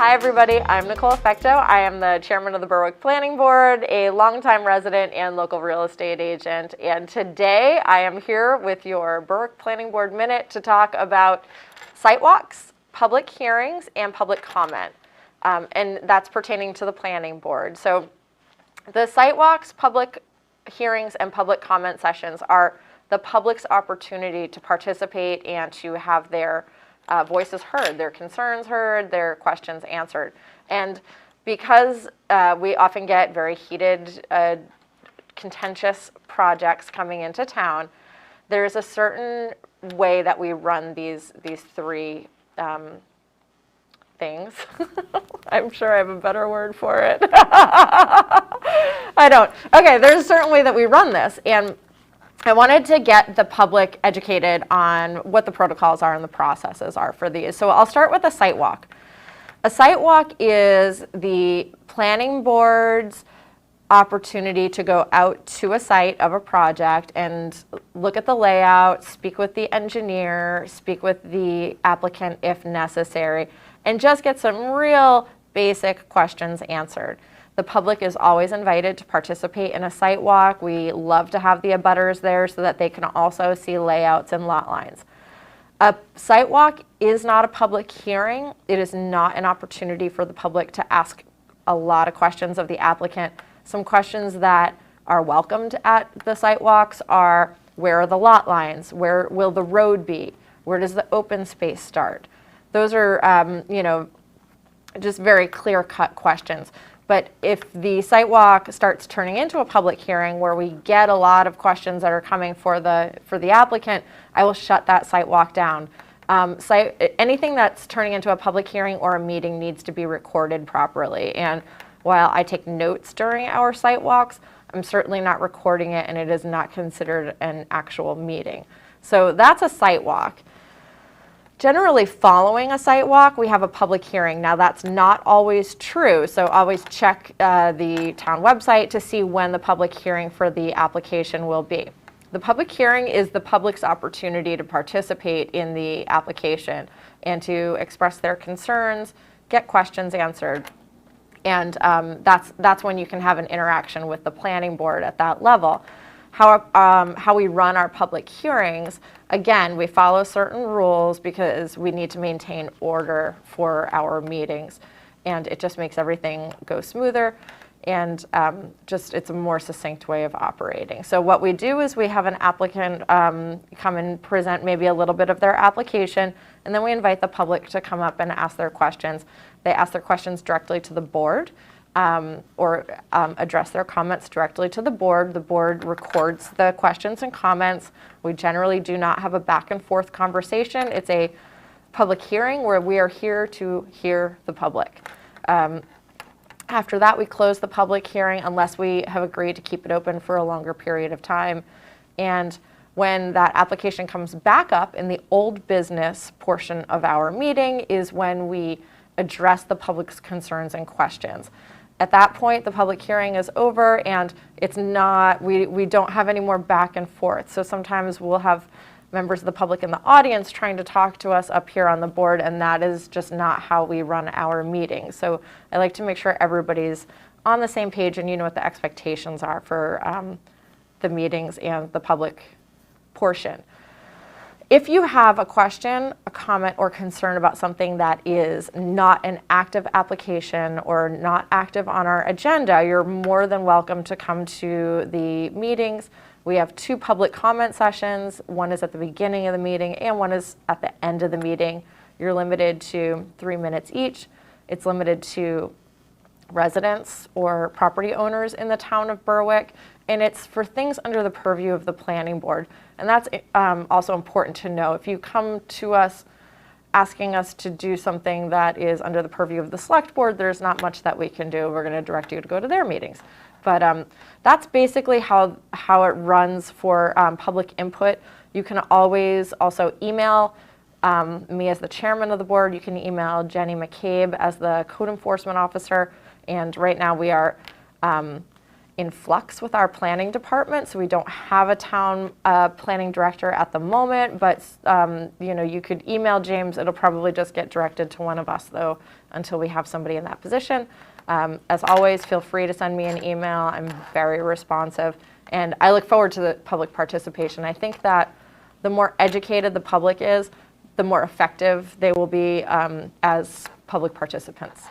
Hi everybody, I'm Nichole Fecteau. I am the chairman of the Berwick Planning Board, a longtime resident and local real estate agent. And today I am here with your Berwick Planning Board Minute to talk about site walks, public hearings, and public comment. And that's pertaining to the planning board. So the site walks, public hearings, and public comment sessions are the public's opportunity to participate and to have their voices heard, their concerns heard, their questions answered. And because we often get very heated, contentious projects coming into town, there's a certain way that we run these three things. I'm sure I have a better word for it. I don't. Okay, there's a certain way that we run this, and I wanted to get the public educated on what the protocols are and the processes are for these. So I'll start with a site walk. A site walk is the planning board's opportunity to go out to a site of a project and look at the layout, speak with the engineer, speak with the applicant if necessary, and just get some real basic questions answered. The public is always invited to participate in a site walk. We love to have the abutters there so that they can also see layouts and lot lines. A site walk is not a public hearing. It is not an opportunity for the public to ask a lot of questions of the applicant. Some questions that are welcomed at the site walks are, where are the lot lines? Where will the road be? Where does the open space start? Those are, just very clear-cut questions. But if the site walk starts turning into a public hearing where we get a lot of questions that are coming for the applicant, I will shut that site walk down. Anything that's turning into a public hearing or a meeting needs to be recorded properly. And while I take notes during our site walks, I'm certainly not recording it, and it is not considered an actual meeting. So that's a site walk. Generally, following a site walk, we have a public hearing. Now, that's not always true, so always check the town website to see when the public hearing for the application will be. The public hearing is the public's opportunity to participate in the application and to express their concerns, get questions answered. And that's when you can have an interaction with the planning board at that level. How we run our public hearings, again, we follow certain rules because we need to maintain order for our meetings, and it just makes everything go smoother, and it's a more succinct way of operating. So what we do is we have an applicant come and present maybe a little bit of their application, and then we invite the public to come up and ask their questions. They ask their questions directly to the board, or address their comments directly to the board. The board records the questions and comments. We generally do not have a back and forth conversation. It's a public hearing where we are here to hear the public. After that, we close the public hearing unless we have agreed to keep it open for a longer period of time. And when that application comes back up in the old business portion of our meeting is when we address the public's concerns and questions. At that point, the public hearing is over, and it's not, we don't have any more back and forth. So sometimes we'll have members of the public in the audience trying to talk to us up here on the board, and that is just not how we run our meetings. So I like to make sure everybody's on the same page and you know what the expectations are for the meetings and the public portion. If you have a question, a comment, or concern about something that is not an active application or not active on our agenda, you're more than welcome to come to the meetings. We have 2 public comment sessions. One is at the beginning of the meeting and one is at the end of the meeting. You're limited to 3 minutes each. It's limited to residents or property owners in the town of Berwick, and it's for things under the purview of the planning board. And that's also important to know. If you come to us asking us to do something that is under the purview of the select board, there's not much that we can do. We're going to direct you to go to their meetings. But that's basically how it runs for public input. You can always also email me as the chairman of the board. You can email Jenny McCabe as the code enforcement officer. And right now we are in flux with our planning department, so we don't have a town planning director at the moment, but you could email James. It'll probably just get directed to one of us, though, until we have somebody in that position. As always, feel free to send me an email. I'm very responsive, and I look forward to the public participation. I think that the more educated the public is, the more effective they will be as public participants.